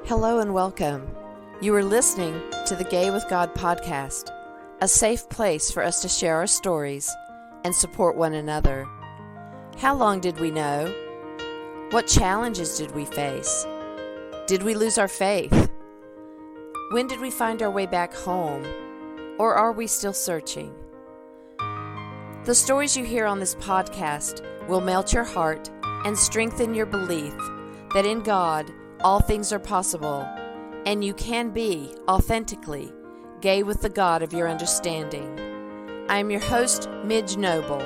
Hello and welcome. You are listening to the Gay with God podcast, a safe place for us to share our stories and support one another. How long did we know? What challenges did we face? Did we lose our faith? When did we find our way back home? Or are we still searching? The stories you hear on this podcast will melt your heart and strengthen your belief that in God, all things are possible, and you can be authentically gay with the God of your understanding. I am your host, Midge Noble,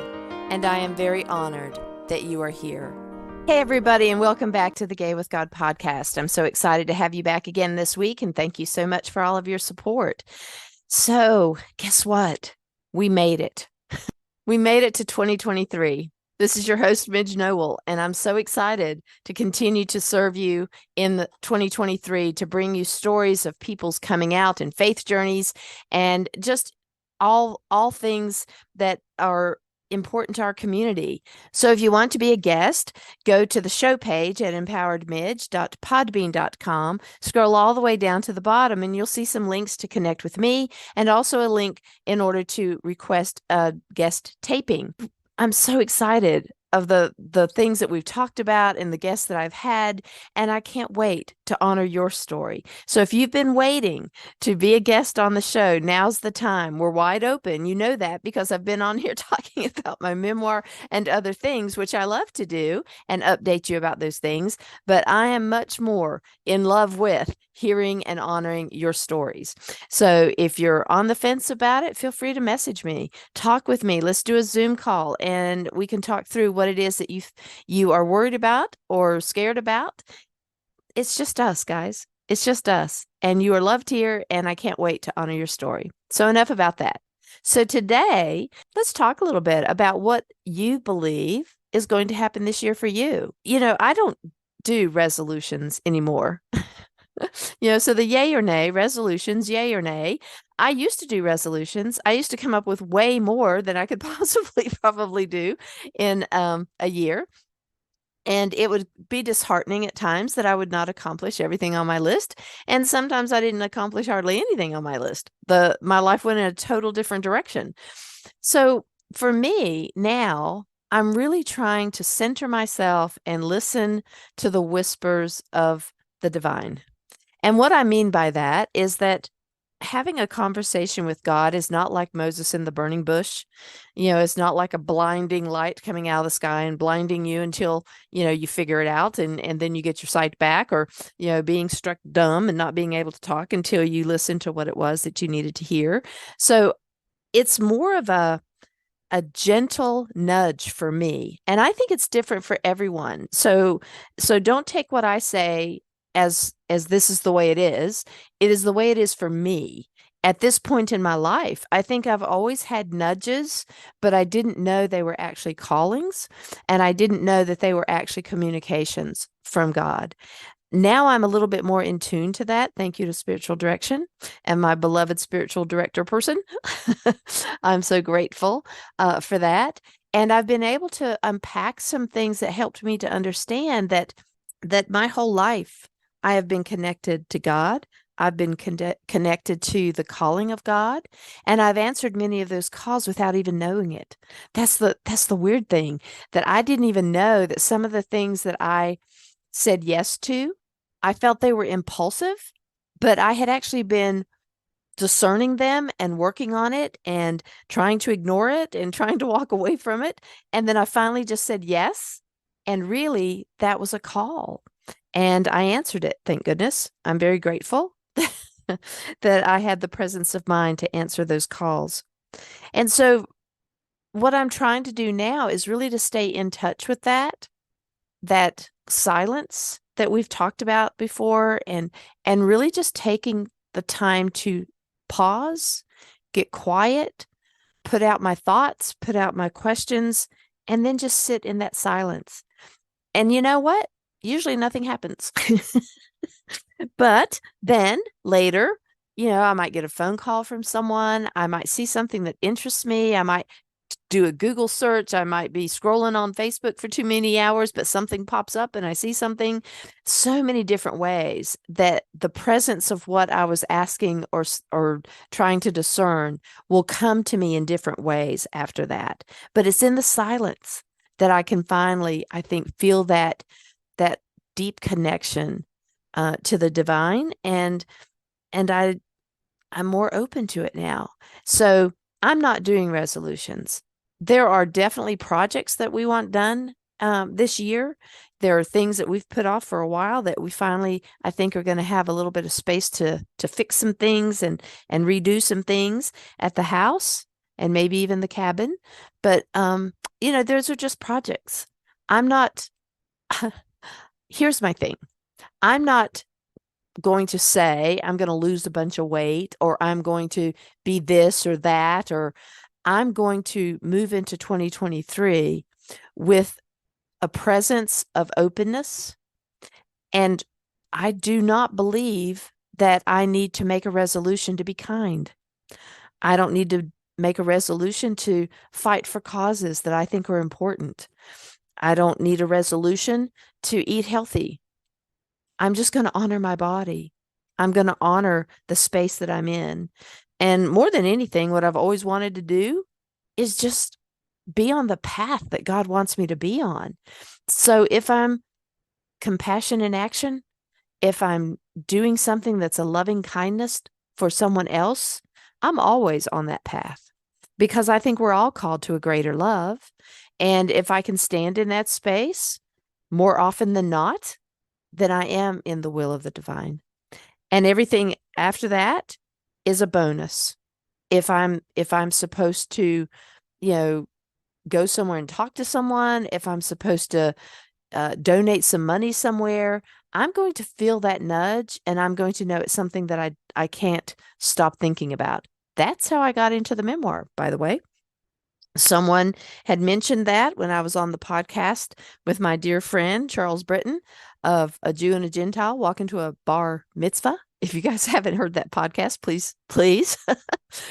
and I am very honored that you are here. Hey, everybody, and welcome back to the Gay with God podcast. I'm so excited to have you back again this week, and thank you so much for all of your support. So, guess what? We made it. We made it to 2023. This is your host, Midge Noble, and I'm so excited to continue to serve you in 2023, to bring you stories of people's coming out and faith journeys and just all things that are important to our community. So if you want to be a guest, go to the show page at empoweredmidge.podbean.com, scroll all the way down to the bottom, and you'll see some links to connect with me and also a link in order to request a guest taping. I'm so excited of the things that we've talked about and the guests that I've had, and I can't wait to honor your story. So if you've been waiting to be a guest on the show, now's the time. We're wide open. You know that because I've been on here talking about my memoir and other things, which I love to do and update you about those things. But I am much more in love with hearing and honoring your stories. So if you're on the fence about it, feel free to message me, talk with me. Let's do a Zoom call and we can talk through what it is that you are worried about or scared about. It's just us, guys. It's just us. And you are loved here, and I can't wait to honor your story. So enough about that. So today, let's talk a little bit about what you believe is going to happen this year for you. You know, I don't do resolutions anymore. So the yay or nay, resolutions, yay or nay. I used to do resolutions. I used to come up with way more than I could possibly probably do in a year. And it would be disheartening at times that I would not accomplish everything on my list. And sometimes I didn't accomplish hardly anything on my list. My life went in a total different direction. So for me now, I'm really trying to center myself and listen to the whispers of the divine. And what I mean by that is that having a conversation with God is not like Moses in the burning bush. It's not like a blinding light coming out of the sky and blinding you until, you figure it out and then you get your sight back, or, being struck dumb and not being able to talk until you listen to what it was that you needed to hear. So it's more of a gentle nudge for me. And I think it's different for everyone. So don't take what I say as this is the way it is. It is the way it is for me at this point in my life. I think I've always had nudges, but I didn't know they were actually callings, and I didn't know that they were actually communications from God. Now I'm a little bit more in tune to that. Thank you to spiritual direction and my beloved spiritual director person. I'm so grateful for that. And I've been able to unpack some things that helped me to understand that my whole life I have been connected to God. I've been connected to the calling of God, and I've answered many of those calls without even knowing it. That's the weird thing, that I didn't even know that some of the things that I said yes to, I felt they were impulsive, but I had actually been discerning them and working on it and trying to ignore it and trying to walk away from it. And then I finally just said yes. And really, that was a call. And I answered it. Thank goodness. I'm very grateful that I had the presence of mind to answer those calls. And so what I'm trying to do now is really to stay in touch with that silence that we've talked about before, and really just taking the time to pause, get quiet, put out my thoughts, put out my questions, and then just sit in that silence. And you know what? Usually nothing happens. But then later, I might get a phone call from someone. I might see something that interests me. I might do a Google search. I might be scrolling on Facebook for too many hours, but something pops up and I see something. So many different ways that the presence of what I was asking or trying to discern will come to me in different ways after that. But it's in the silence that I can finally, I think, feel that deep connection to the divine, and I'm more open to it now. So I'm not doing resolutions. There are definitely projects that we want done this year. There are things that we've put off for a while that we finally, I think, are going to have a little bit of space to fix some things and redo some things at the house and maybe even the cabin. But those are just projects. I'm not. Here's my thing. I'm not going to say I'm going to lose a bunch of weight or I'm going to be this or that, or I'm going to move into 2023 with a presence of openness. And I do not believe that I need to make a resolution to be kind. I don't need to make a resolution to fight for causes that I think are important. I don't need a resolution to eat healthy. I'm just going to honor my body. I'm going to honor the space that I'm in. And more than anything, what I've always wanted to do is just be on the path that God wants me to be on. So if I'm compassion in action, if I'm doing something that's a loving kindness for someone else, I'm always on that path because I think we're all called to a greater love. And if I can stand in that space more often than not, then I am in the will of the divine. And everything after that is a bonus. If I'm supposed to, go somewhere and talk to someone, if I'm supposed to donate some money somewhere, I'm going to feel that nudge and I'm going to know it's something that I can't stop thinking about. That's how I got into the memoir, by the way. Someone had mentioned that when I was on the podcast with my dear friend, Charles Britton, of A Jew and a Gentile walking to a bar mitzvah. If you guys haven't heard that podcast, please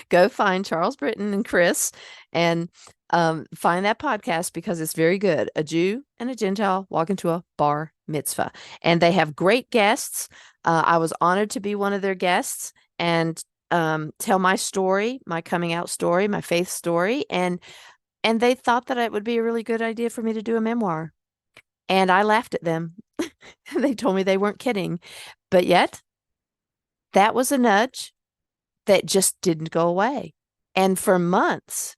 go find Charles Britton and Chris and find that podcast because it's very good. A Jew and a Gentile walking to a bar mitzvah. And they have great guests. I was honored to be one of their guests and tell my story, my coming out story, my faith story. And they thought that it would be a really good idea for me to do a memoir. And I laughed at them. They told me they weren't kidding. But yet, that was a nudge that just didn't go away. And for months,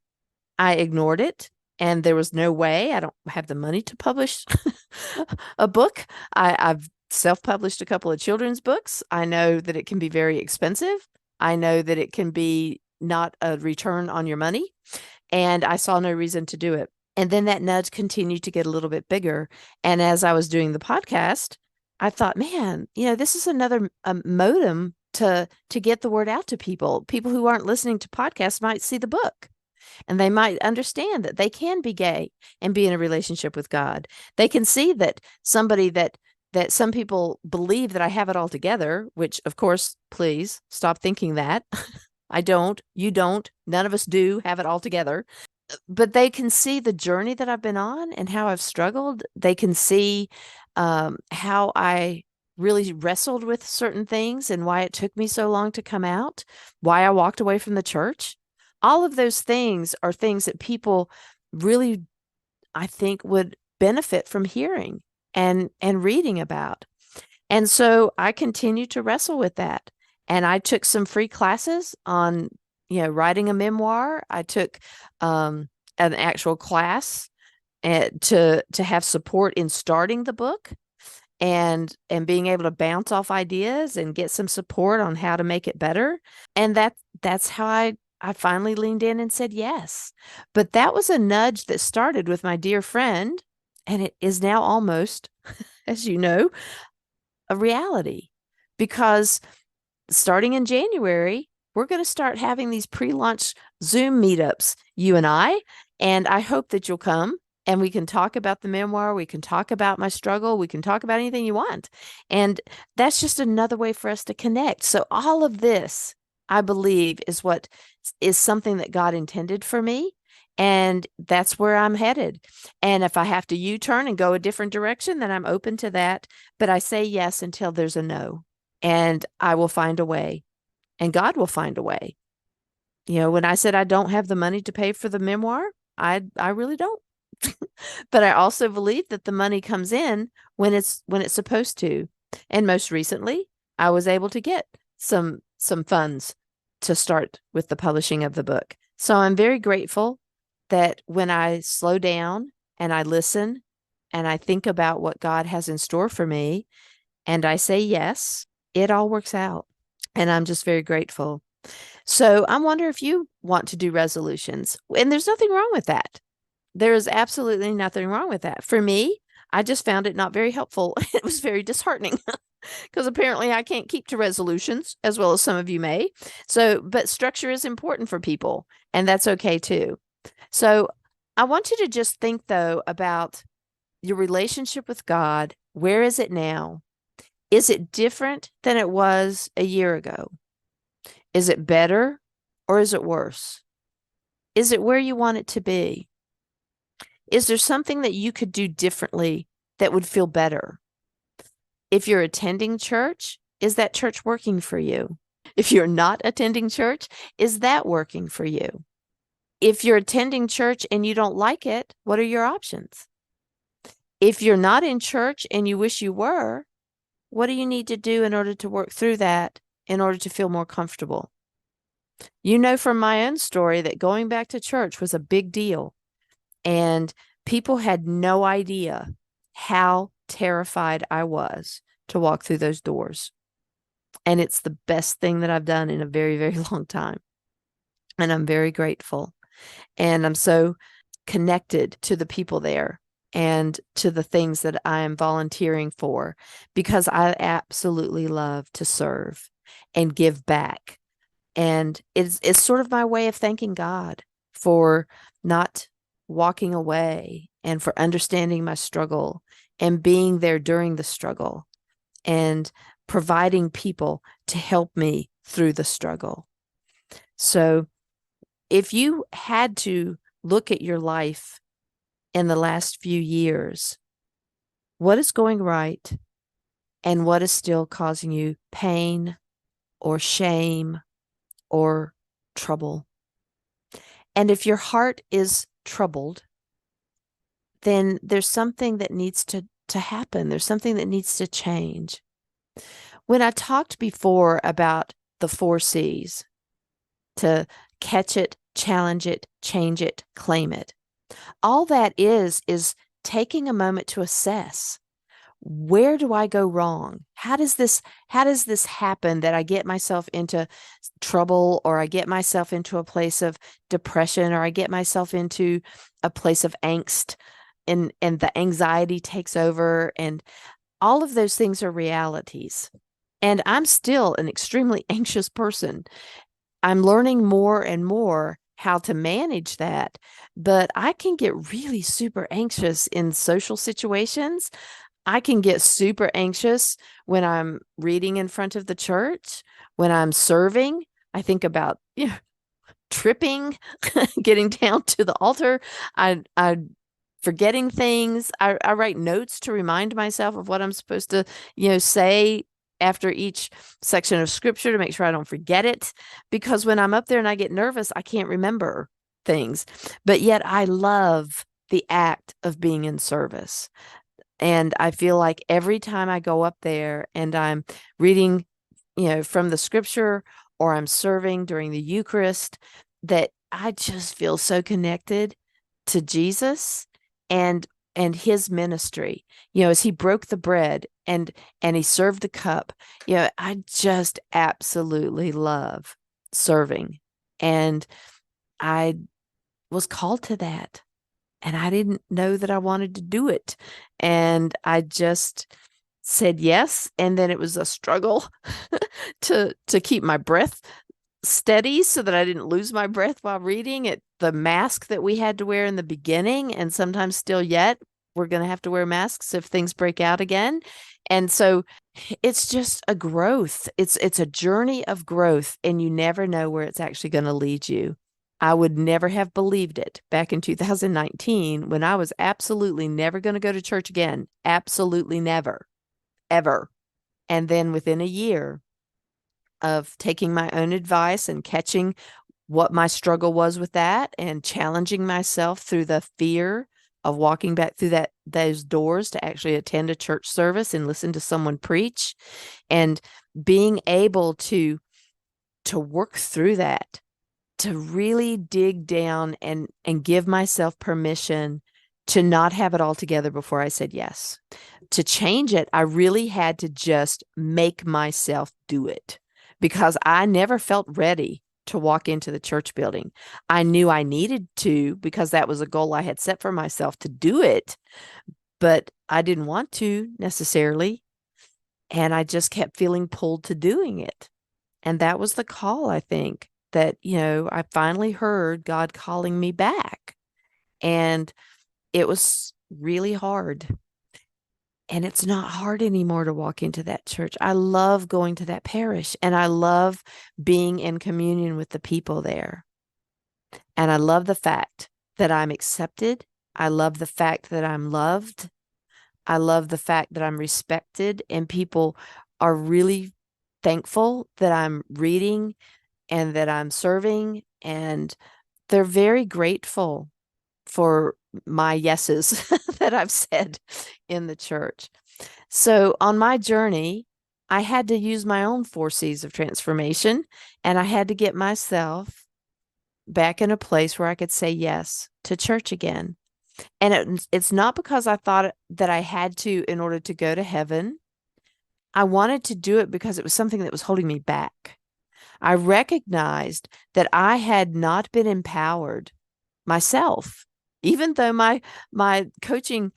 I ignored it. And there was no way. I don't have the money to publish a book. I've self-published a couple of children's books. I know that it can be very expensive. I know that it can be not a return on your money. And I saw no reason to do it. And then that nudge continued to get a little bit bigger. And as I was doing the podcast, I thought, man, this is another modem to get the word out to people. People who aren't listening to podcasts might see the book and they might understand that they can be gay and be in a relationship with God. They can see that somebody that some people believe that I have it all together, which of course, please stop thinking that. I don't, you don't, none of us do have it all together. But they can see the journey that I've been on and how I've struggled. They can see how I really wrestled with certain things and why it took me so long to come out, why I walked away from the church. All of those things are things that people really, I think, would benefit from hearing and reading about. And so I continue to wrestle with that. And I took some free classes on writing a memoir. I took an actual class to have support in starting the book and being able to bounce off ideas and get some support on how to make it better. And that's how I finally leaned in and said yes. But that was a nudge that started with my dear friend, and it is now almost, as you know, a reality because starting in January, we're going to start having these pre-launch Zoom meetups, you and I hope that you'll come and we can talk about the memoir. We can talk about my struggle. We can talk about anything you want. And that's just another way for us to connect. So all of this, I believe, is something that God intended for me. And that's where I'm headed. And if I have to U-turn and go a different direction, then I'm open to that. But I say yes until there's a no. And I will find a way. And God will find a way. When I said I don't have the money to pay for the memoir, I really don't. But I also believe that the money comes in when it's supposed to. And most recently, I was able to get some funds to start with the publishing of the book. So I'm very grateful that when I slow down and I listen and I think about what God has in store for me and I say yes, it all works out. And I'm just very grateful. So I wonder if you want to do resolutions. And there's nothing wrong with that. There is absolutely nothing wrong with that. For me, I just found it not very helpful. It was very disheartening because apparently I can't keep to resolutions as well as some of you may. So, but structure is important for people, and that's okay too. So, I want you to just think though about your relationship with God. Where is it now? Is it different than it was a year ago? Is it better or is it worse? Is it where you want it to be? Is there something that you could do differently that would feel better? If you're attending church, is that church working for you? If you're not attending church, is that working for you? If you're attending church and you don't like it, what are your options? If you're not in church and you wish you were, what do you need to do in order to work through that in order to feel more comfortable? You know from my own story that going back to church was a big deal. And people had no idea how terrified I was to walk through those doors. And it's the best thing that I've done in a very, very long time. And I'm very grateful. And I'm so connected to the people there and to the things that I am volunteering for because I absolutely love to serve and give back. And it's sort of my way of thanking God for not walking away and for understanding my struggle and being there during the struggle and providing people to help me through the struggle. So if you had to look at your life in the last few years, what is going right and what is still causing you pain or shame or trouble? And if your heart is troubled, then there's something that needs to happen. There's something that needs to change. When I talked before about the 4 C's, to catch it, challenge it, change it, claim it, all that is taking a moment to assess, where do I go wrong? How does this happen that I get myself into trouble, or I get myself into a place of depression, or I get myself into a place of angst, and the anxiety takes over, and all of those things are realities. And I'm still an extremely anxious person. I'm learning more and more how to manage that, but I can get really super anxious in social situations. I can get super anxious when I'm reading in front of the church, when I'm serving. I think about tripping, getting down to the altar. I forgetting things. I write notes to remind myself of what I'm supposed to, say after each section of scripture to make sure I don't forget it. Because when I'm up there and I get nervous, I can't remember things. But yet I love the act of being in service. And I feel like every time I go up there and I'm reading, from the scripture, or I'm serving during the Eucharist, that I just feel so connected to Jesus and his ministry, as he broke the bread and he served the cup. I just absolutely love serving. And I was called to that. And I didn't know that I wanted to do it. And I just said yes. And then it was a struggle to keep my breath steady so that I didn't lose my breath while reading it. The mask that we had to wear in the beginning, and sometimes still yet, we're going to have to wear masks if things break out again. And so it's just a growth. It's a journey of growth, and you never know where it's actually going to lead you. I would never have believed it back in 2019 when I was absolutely never going to go to church again. Absolutely never, ever. And then within a year of taking my own advice and catching what my struggle was with that and challenging myself through the fear of walking back through those doors to actually attend a church service and listen to someone preach, and being able to work through that, to really dig down and give myself permission to not have it all together before I said yes. To change it, I really had to just make myself do it, because I never felt ready to walk into the church building. I knew I needed to, because that was a goal I had set for myself to do it, but I didn't want to necessarily. And I just kept feeling pulled to doing it. And that was the call, I think, that, I finally heard God calling me back. And it was really hard. And it's not hard anymore to walk into that church. I love going to that parish, and I love being in communion with the people there. And I love the fact that I'm accepted. I love the fact that I'm loved. I love the fact that I'm respected, and people are really thankful that I'm reading and that I'm serving. And they're very grateful for my yeses that I've said in the church. So on my journey, I had to use my own 4 C's of transformation, and I had to get myself back in a place where I could say yes to church again. And it's not because I thought that I had to in order to go to heaven. I wanted to do it because it was something that was holding me back. I recognized that I had not been empowered myself, even though my coaching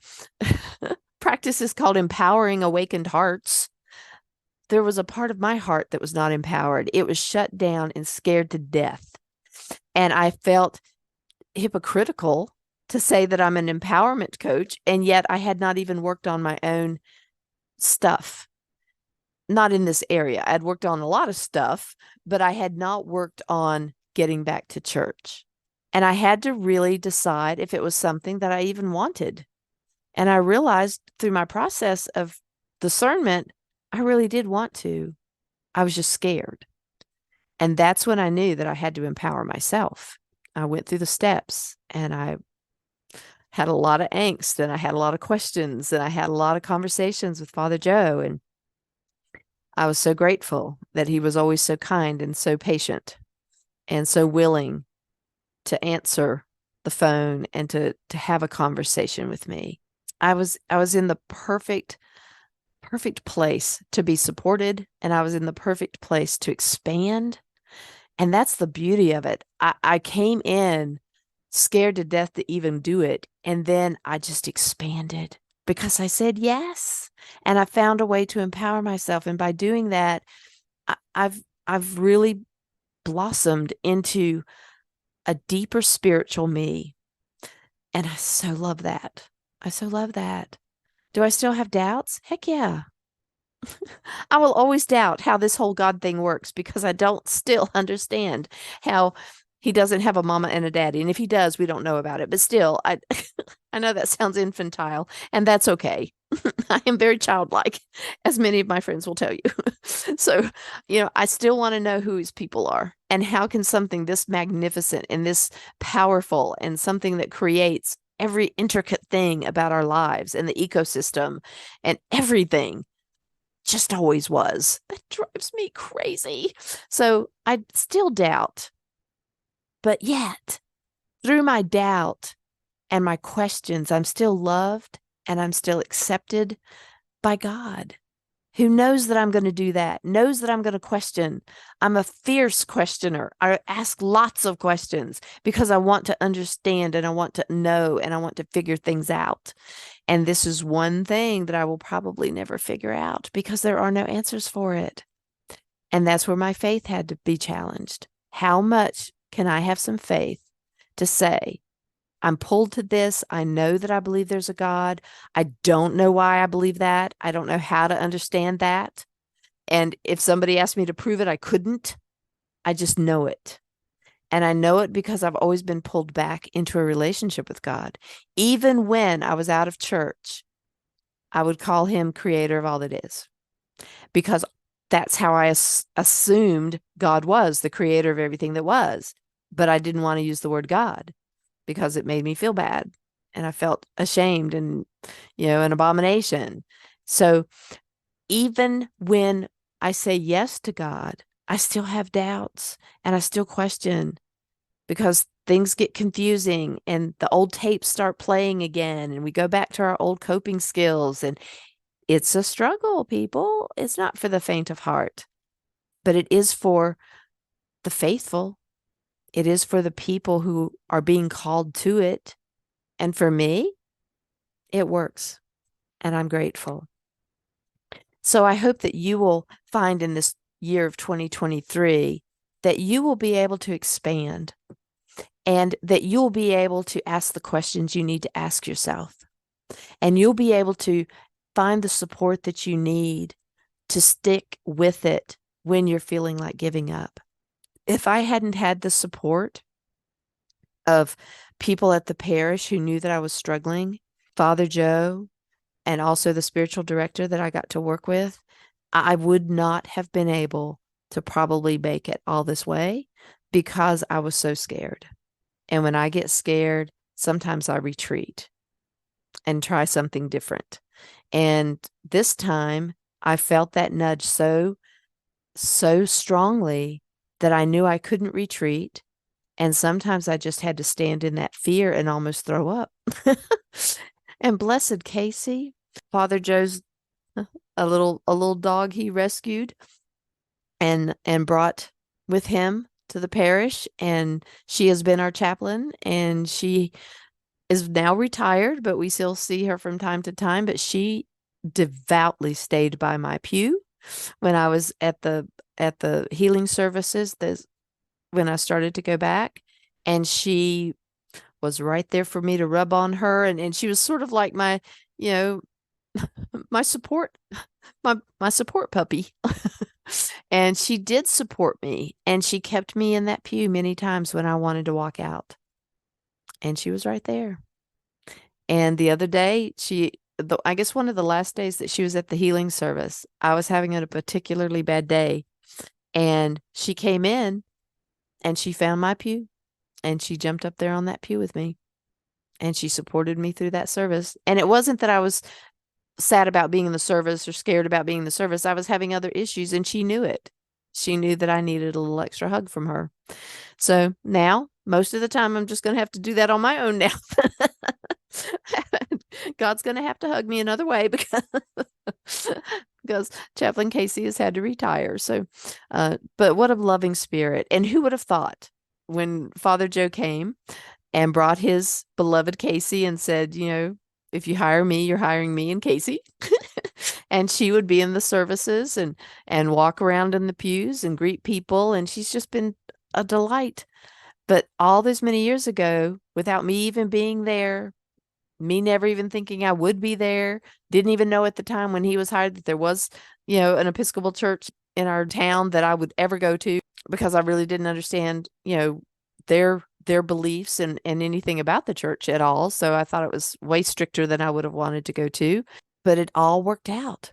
practice is called Empowering Awakened Hearts. There was a part of my heart that was not empowered. It was shut down and scared to death. And I felt hypocritical to say that I'm an empowerment coach, and yet I had not even worked on my own stuff. Not in this area. I'd worked on a lot of stuff, but I had not worked on getting back to church. And I had to really decide if it was something that I even wanted. And I realized through my process of discernment, I really did want to. I was just scared. And that's when I knew that I had to empower myself. I went through the steps, and I had a lot of angst, and I had a lot of questions, and I had a lot of conversations with Father Joe. And I was so grateful that he was always so kind and so patient and so willing to answer the phone and to have a conversation with me. I was in the perfect place to be supported, and I was in the perfect place to expand. And that's the beauty of it. I came in scared to death to even do it, and then I just expanded because I said yes, and I found a way to empower myself. And by doing that, I've really blossomed into a deeper spiritual me. And I so love that. I so love that. Do I still have doubts? Heck yeah. I will always doubt how this whole God thing works, because I don't still understand how he doesn't have a mama and a daddy. And if he does, we don't know about it. But still, I I know that sounds infantile, and that's okay. I am very childlike, as many of my friends will tell you. So, I still want to know who his people are, and how can something this magnificent and this powerful, and something that creates every intricate thing about our lives and the ecosystem and everything just always was. That drives me crazy. So I still doubt. But yet, through my doubt and my questions, I'm still loved, and I'm still accepted by God, who knows that I'm going to do that, knows that I'm going to question. I'm a fierce questioner. I ask lots of questions because I want to understand, and I want to know, and I want to figure things out. And this is one thing that I will probably never figure out, because there are no answers for it. And that's where my faith had to be challenged. How much can I have some faith to say, I'm pulled to this. I know that I believe there's a God. I don't know why I believe that. I don't know how to understand that. And if somebody asked me to prove it, I couldn't. I just know it. And I know it because I've always been pulled back into a relationship with God. Even when I was out of church, I would call him creator of all that is, because that's how I assumed God was the creator of everything that was. But I didn't want to use the word God because it made me feel bad. And I felt ashamed and, an abomination. So even when I say yes to God, I still have doubts and I still question, because things get confusing and the old tapes start playing again and we go back to our old coping skills, and it's a struggle, people. It's not for the faint of heart, but it is for the faithful. It is for the people who are being called to it. And for me, it works, and I'm grateful. So I hope that you will find in this year of 2023 that you will be able to expand, and that you'll be able to ask the questions you need to ask yourself. And you'll be able to find the support that you need to stick with it when you're feeling like giving up. If I hadn't had the support of people at the parish who knew that I was struggling, Father Joe, and also the spiritual director that I got to work with, I would not have been able to probably make it all this way, because I was so scared. And when I get scared, sometimes I retreat and try something different. And this time I felt that nudge so strongly that I knew I couldn't retreat. And sometimes I just had to stand in that fear and almost throw up. And blessed Casey, Father Joe's a little dog he rescued and brought with him to the parish, and she has been our chaplain, and she is now retired, but we still see her from time to time. But she devoutly stayed by my pew when I was at the healing services when I started to go back, and she was right there for me to rub on her, and she was sort of like my, my support my support puppy. And she did support me, and she kept me in that pew many times when I wanted to walk out, and she was right there. And the other day, I guess one of the last days that she was at the healing service, I was having a particularly bad day, and she came in and she found my pew, and she jumped up there on that pew with me, and she supported me through that service. And it wasn't that I was sad about being in the service or scared about being in the service. I was having other issues, and she knew it. She knew that I needed a little extra hug from her. So now, most of the time, I'm just going to have to do that on my own now. God's going to have to hug me another way because Chaplain Casey has had to retire. So, but what a loving spirit. And who would have thought, when Father Joe came and brought his beloved Casey and said, if you hire me, you're hiring me and Casey. And she would be in the services and walk around in the pews and greet people. And she's just been a delight. But all those many years ago, without me even being there, me never even thinking I would be there, didn't even know at the time when he was hired that there was, an Episcopal church in our town that I would ever go to, because I really didn't understand, their beliefs and anything about the church at all. So I thought it was way stricter than I would have wanted to go to, but it all worked out.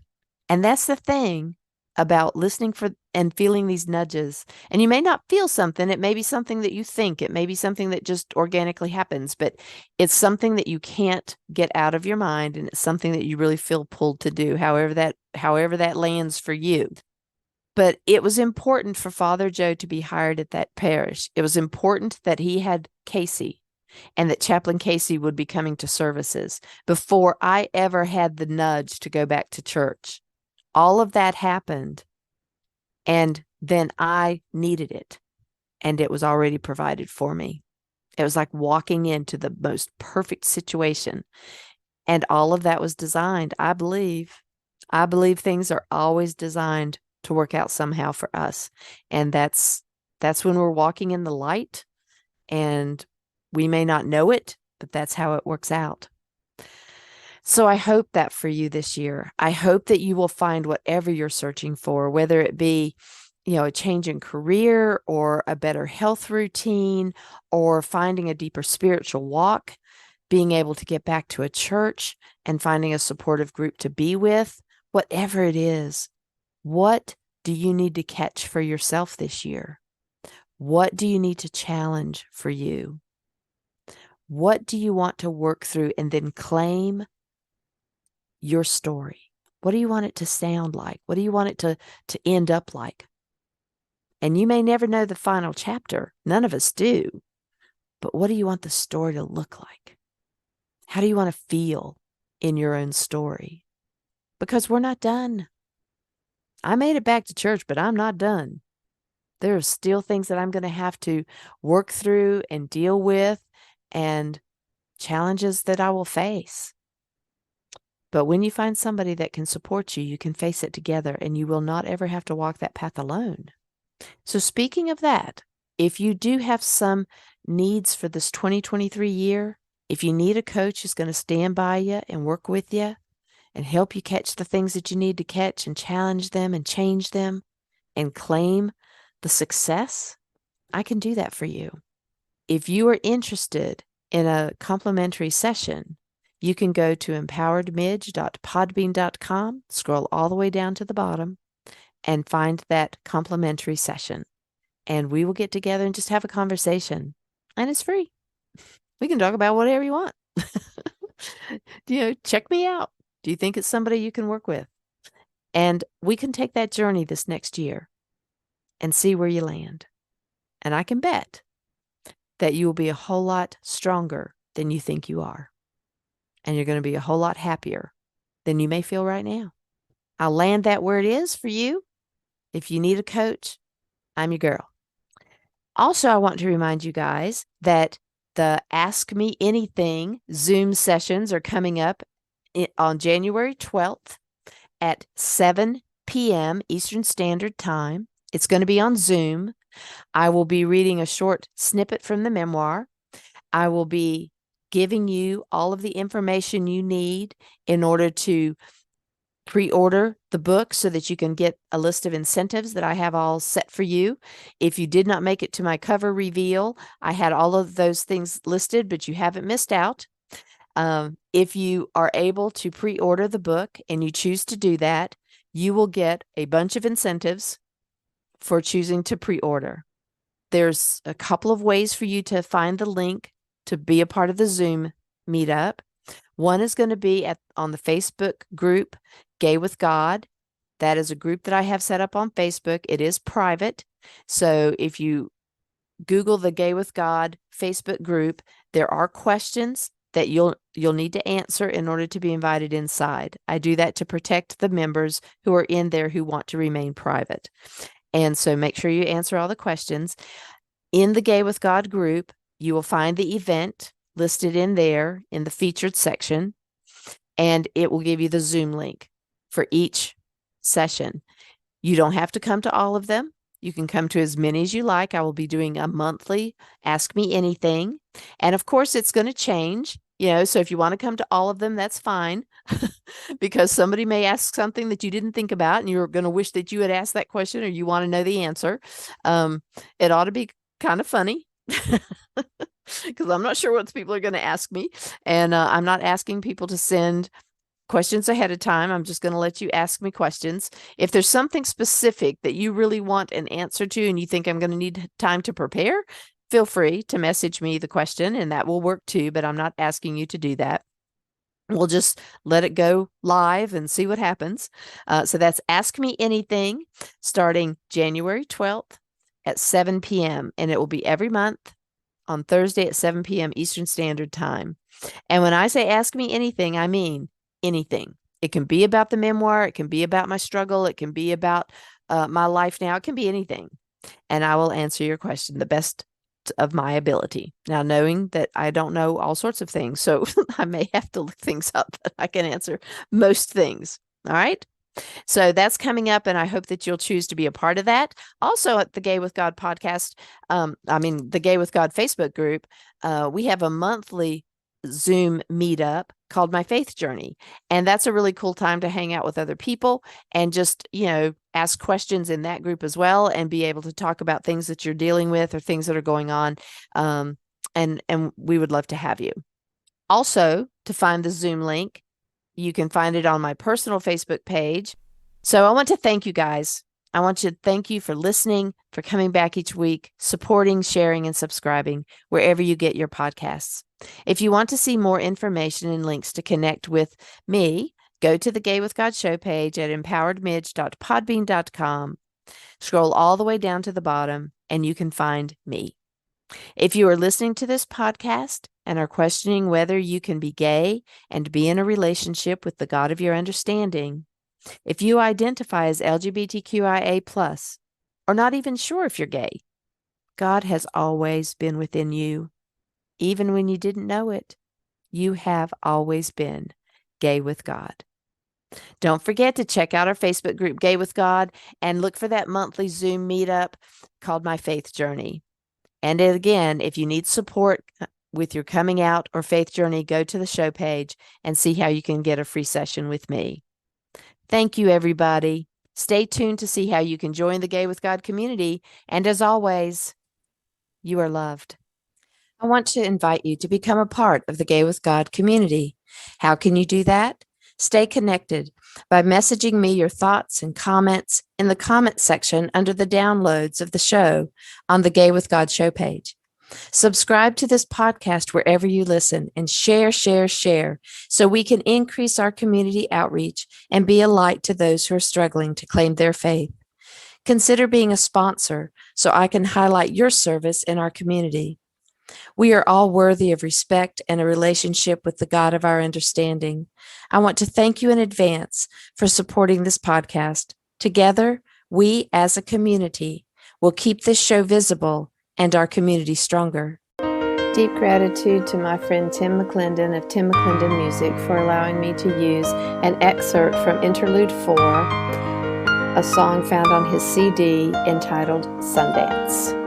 And that's the thing about listening for and feeling these nudges. And you may not feel something. It may be something that you think. It may be something that just organically happens, but it's something that you can't get out of your mind. And it's something that you really feel pulled to do, however that lands for you. But it was important for Father Joe to be hired at that parish. It was important that he had Casey, and that Chaplain Casey would be coming to services before I ever had the nudge to go back to church. All of that happened, and then I needed it, and it was already provided for me. It was like walking into the most perfect situation, and all of that was designed. I believe things are always designed to work out somehow for us. And that's when we're walking in the light, and we may not know it, but that's how it works out. So I hope that for you this year. I hope that you will find whatever you're searching for, whether it be a change in career or a better health routine or finding a deeper spiritual walk, being able to get back to a church and finding a supportive group to be with, whatever it is, what do you need to catch for yourself this year? What do you need to challenge for you? What do you want to work through and then claim your story? What do you want it to sound like? What do you want it to end up like? And you may never know the final chapter. None of us do. But what do you want the story to look like? How do you want to feel in your own story? Because we're not done. I made it back to church, but I'm not done. There are still things that I'm going to have to work through and deal with and challenges that I will face. But when you find somebody that can support you, you can face it together and you will not ever have to walk that path alone. So speaking of that, if you do have some needs for this 2023 year, if you need a coach who's going to stand by you and work with you and help you catch the things that you need to catch and challenge them and change them and claim the success, I can do that for you. If you are interested in a complimentary session, you can go to empoweredmidge.podbean.com, scroll all the way down to the bottom, and find that complimentary session. And we will get together and just have a conversation. And it's free. We can talk about whatever you want. Check me out. Do you think it's somebody you can work with? And we can take that journey this next year and see where you land. And I can bet that you will be a whole lot stronger than you think you are. And you're going to be a whole lot happier than you may feel right now. I'll land that where it is for you. If you need a coach, I'm your girl. Also, I want to remind you guys that the Ask Me Anything Zoom sessions are coming up on January 12th at 7 p.m. Eastern Standard Time. It's going to be on Zoom. I will be reading a short snippet from the memoir. I will be giving you all of the information you need in order to pre-order the book so that you can get a list of incentives that I have all set for you. If you did not make it to my cover reveal, I had all of those things listed, but you haven't missed out. If you are able to pre-order the book and you choose to do that, you will get a bunch of incentives for choosing to pre-order. There's a couple of ways for you to find the link to be a part of the Zoom meetup. One is going to be on the Facebook group, Gay with God. That is a group that I have set up on Facebook. It is private. So if you Google the Gay with God Facebook group, there are questions that you'll need to answer in order to be invited inside. I do that to protect the members who are in there who want to remain private. And so make sure you answer all the questions. In the Gay with God group, you will find the event listed in there in the featured section, and it will give you the Zoom link for each session. You don't have to come to all of them. You can come to as many as you like. I will be doing a monthly Ask Me Anything. And of course, it's going to change. So if you want to come to all of them, that's fine, because somebody may ask something that you didn't think about and you're going to wish that you had asked that question or you want to know the answer. It ought to be kind of funny because I'm not sure what people are going to ask me. And I'm not asking people to send questions ahead of time. I'm just going to let you ask me questions. If there's something specific that you really want an answer to and you think I'm going to need time to prepare, feel free to message me the question and that will work too, but I'm not asking you to do that. We'll just let it go live and see what happens. So that's Ask Me Anything starting January 12th at 7 p.m. And it will be every month on Thursday at 7 p.m. Eastern Standard Time. And when I say Ask Me Anything, I mean anything. It can be about the memoir. It can be about my struggle. It can be about my life now. It can be anything. And I will answer your question the best of my ability. Now, knowing that I don't know all sorts of things, so I may have to look things up, but I can answer most things. All right. So that's coming up, and I hope that you'll choose to be a part of that. Also, at the Gay with God podcast, the Gay with God Facebook group, we have a monthly Zoom meetup called My Faith Journey. And that's a really cool time to hang out with other people and just, ask questions in that group as well and be able to talk about things that you're dealing with or things that are going on. And we would love to have you. Also, to find the Zoom link, you can find it on my personal Facebook page. So I want to thank you guys. I want to thank you for listening, for coming back each week, supporting, sharing, and subscribing wherever you get your podcasts. If you want to see more information and links to connect with me, go to the Gay with God show page at empoweredmidge.podbean.com. Scroll all the way down to the bottom, and you can find me. If you are listening to this podcast and are questioning whether you can be gay and be in a relationship with the God of your understanding, if you identify as LGBTQIA+, or not even sure if you're gay, God has always been within you. Even when you didn't know it, you have always been gay with God. Don't forget to check out our Facebook group, Gay with God, and look for that monthly Zoom meetup called My Faith Journey. And again, if you need support with your coming out or faith journey, go to the show page and see how you can get a free session with me. Thank you, everybody. Stay tuned to see how you can join the Gay with God community. And as always, you are loved. I want to invite you to become a part of the Gay with God community. How can you do that? Stay connected by messaging me your thoughts and comments in the comment section under the downloads of the show on the Gay with God show page. Subscribe to this podcast wherever you listen and share so we can increase our community outreach and be a light to those who are struggling to claim their faith. Consider being a sponsor so I can highlight your service in our community. We are all worthy of respect and a relationship with the God of our understanding. I want to thank you in advance for supporting this podcast. Together, we as a community will keep this show visible and our community stronger. Deep gratitude to my friend Tim McClendon of Tim McClendon Music for allowing me to use an excerpt from Interlude 4, a song found on his CD entitled Sundance.